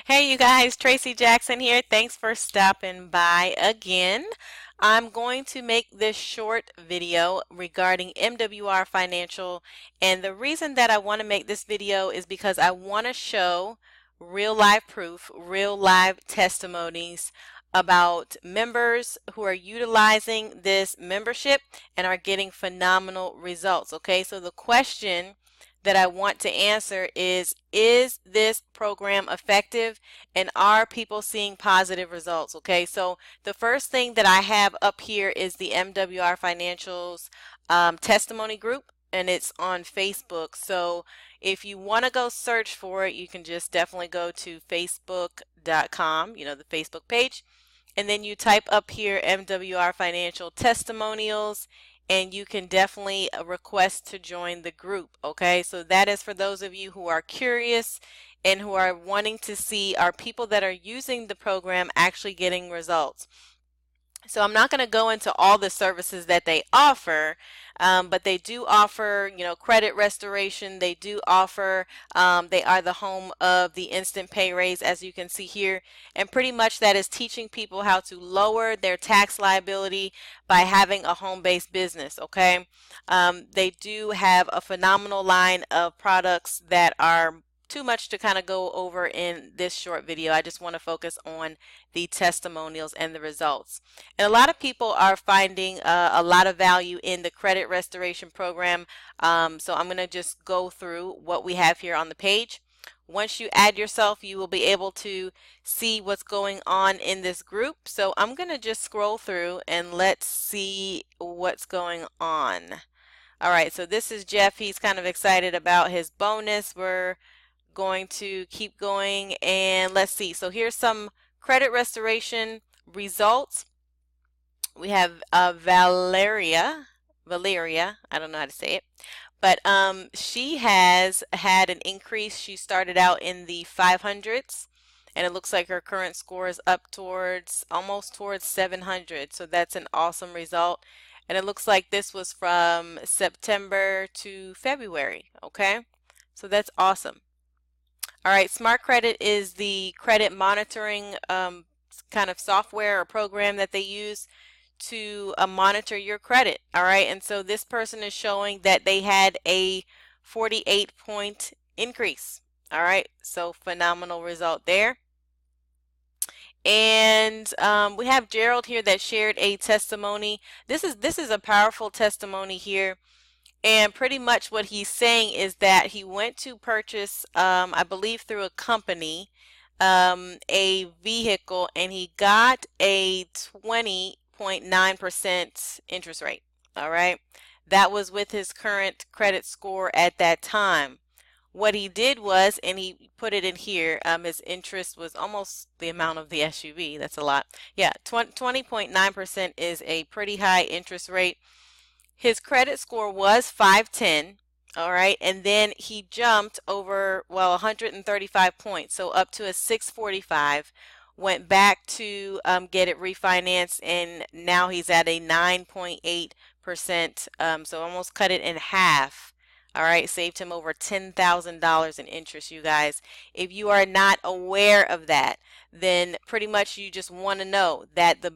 Hey, you guys, Tracy Jackson here. Thanks for stopping by again. I'm going to make this short video regarding MWR Financial, and the reason that I want to make this video is because I want to show real live proof, real live testimonies about members who are utilizing this membership and are getting phenomenal results. Okay, so the question that I want to answer is this program effective and are people seeing positive results? Okay, so the first thing that I have up here is the MWR Financials testimony group, and it's on Facebook. So if you want to go search for it, you can just definitely go to facebook.com, the Facebook page, and then you type up here MWR Financial Testimonials, and you can definitely request to join the group. Okay, so that is for those of you who are curious and who are wanting to see, are people that are using the program actually getting results. So I'm not going to go into all the services that they offer, but they do offer, credit restoration. They do offer, they are the home of the instant pay raise, as you can see here. And pretty much that is teaching people how to lower their tax liability by having a home-based business, okay? They do have a phenomenal line of products that are too much to kind of go over in this short video. I just want to focus on the testimonials and the results. And a lot of people are finding a lot of value in the credit restoration program. So I'm going to just go through what we have here on the page. Once you add yourself, you will be able to see what's going on in this group. So I'm going to just scroll through and let's see what's going on. All right, so this is Jeff. He's kind of excited about his bonus. We're going to keep going, and let's see. So here's some credit restoration results. We have Valeria, I don't know how to say it, but she has had an increase. She started out in the 500s, and it looks like her current score is up towards almost towards 700. So that's an awesome result. And it looks like this was from September to February. Okay, so that's awesome. All right, Smart Credit is the credit monitoring kind of software or program that they use to monitor your credit. All right, and so this person is showing that they had a 48-point increase. All right, so phenomenal result there. And we have Gerald here that shared a testimony. This is a powerful testimony here. And pretty much what he's saying is that he went to purchase, I believe through a company, a vehicle, and he got a 20.9% interest rate. All right. That was with his current credit score at that time. What he did was, and he put it in here, his interest was almost the amount of the SUV. That's a lot. Yeah, 20.9% is a pretty high interest rate. His credit score was 510, all right, and then he jumped over, 135 points, so up to a 645, went back to get it refinanced, and now he's at a 9.8%, so almost cut it in half. All right, saved him over $10,000 in interest, you guys. If you are not aware of that, then pretty much you just want to know that the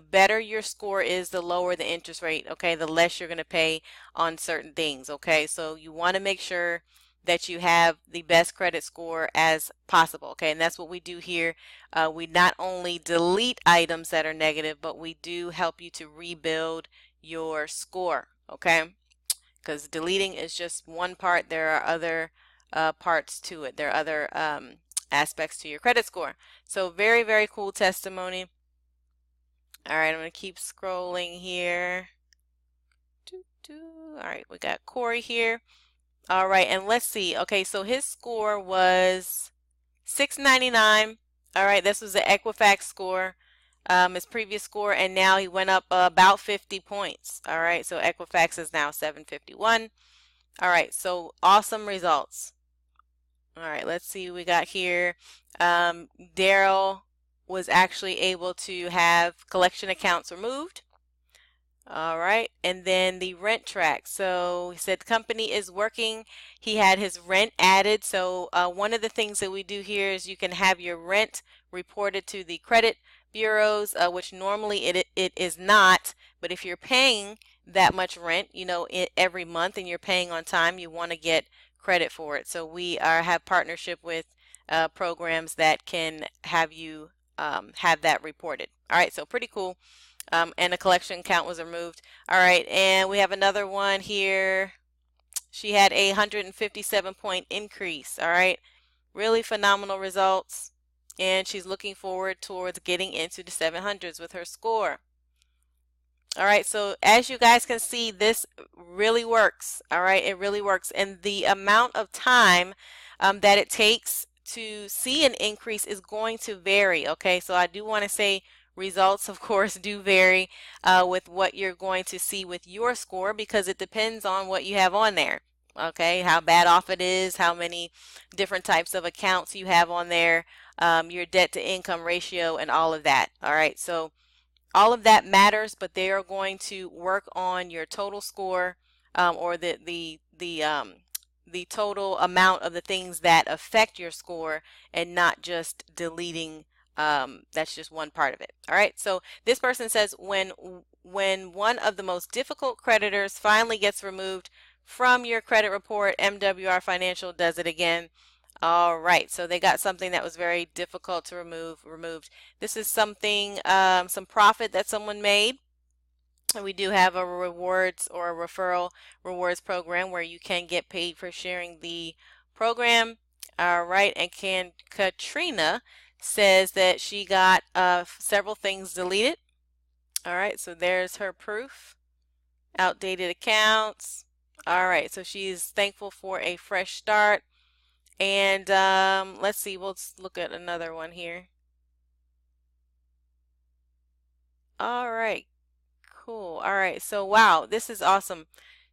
better your score is, the lower the interest rate, okay? The less you're going to pay on certain things, okay? So you want to make sure that you have the best credit score as possible, okay? And that's what we do here. We not only delete items that are negative, but we do help you to rebuild your score, okay? Because deleting is just one part. There are other parts to it. There are other aspects to your credit score. So very, very cool testimony. All right, I'm going to keep scrolling here. All right, we got Corey here. All right, and let's see. Okay, so his score was 699. All right, this was the Equifax score, his previous score, and now he went up about 50 points. All right, so Equifax is now 751. All right, so awesome results. All right, let's see what we got here. Daryl was actually able to have collection accounts removed. All right, and then the rent track. So he said the company is working. He had his rent added. So one of the things that we do here is you can have your rent reported to the credit bureaus, which normally it is not. But if you're paying that much rent, every month and you're paying on time, you want to get credit for it. So we have partnership with programs that can have you have that reported. All right, so pretty cool. And the collection count was removed. All right, and we have another one here. She had a 157-point increase. All right, really phenomenal results. And she's looking forward towards getting into the 700s with her score. All right, so as you guys can see, this really works. All right, it really works. And the amount of time that it takes to see an increase is going to vary. Okay, so I do want to say results, of course, do vary with what you're going to see with your score, because it depends on what you have on there. Okay, how bad off it is, how many different types of accounts you have on there, your debt to income ratio, and all of that. All right, so all of that matters, but they are going to work on your total score, or the total amount of the things that affect your score, and not just deleting. That's just one part of it. All right, so this person says when one of the most difficult creditors finally gets removed from your credit report, MWR Financial does it again. All right, so they got something that was very difficult to removed. This is something, some profit that someone made. And we do have a rewards or a referral rewards program where you can get paid for sharing the program. All right, and Katrina says that she got several things deleted. All right, so there's her proof. Outdated accounts. All right, so she's thankful for a fresh start. And let's see, we'll look at another one here. All right, cool. All right, so wow, this is awesome.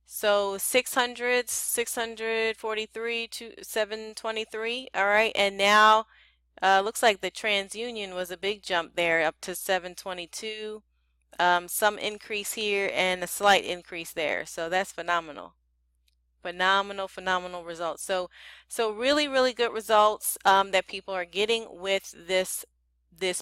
So 600, 643 to 723. All right, and now looks like the TransUnion was a big jump there, up to 722. Some increase here and a slight increase there. So that's phenomenal. Phenomenal results. So really good results that people are getting with this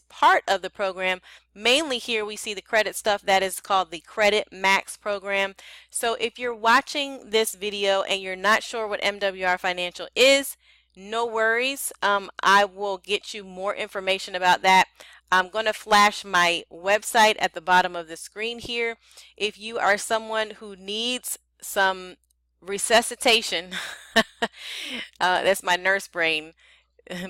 part of the program. Mainly here we see the credit stuff that is called the Credit Max program. So if you're watching this video and you're not sure what MWR Financial is, no worries. I will get you more information about that. I'm going to flash my website at the bottom of the screen here. If you are someone who needs some resuscitation, that's my nurse brain.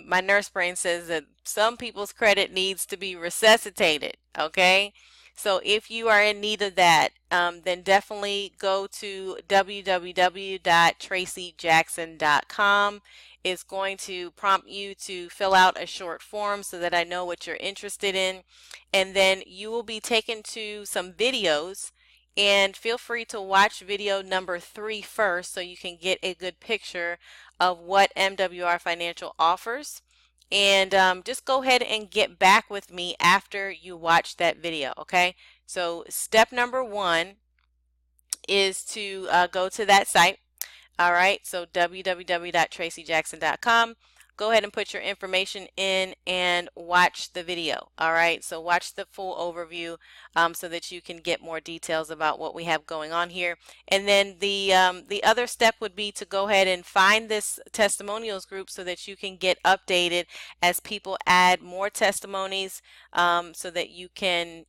My nurse brain says that some people's credit needs to be resuscitated. Okay, so if you are in need of that, then definitely go to www.tracyjackson.com. It's going to prompt you to fill out a short form so that I know what you're interested in, and then you will be taken to some videos. And feel free to watch video number 3 first so you can get a good picture of what MWR Financial offers. And just go ahead and get back with me after you watch that video, okay? So step number 1 is to go to that site. All right, so www.tracyjackson.com. Go ahead and put your information in and watch the video. All right, so watch the full overview so that you can get more details about what we have going on here. And then the other step would be to go ahead and find this testimonials group so that you can get updated as people add more testimonies, so that you can,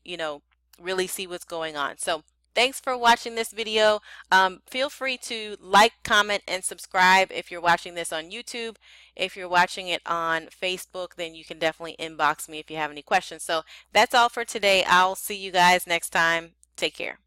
really see what's going on. So thanks for watching this video. Feel free to like, comment, and subscribe if you're watching this on YouTube. If you're watching it on Facebook, then you can definitely inbox me if you have any questions. So that's all for today. I'll see you guys next time. Take care.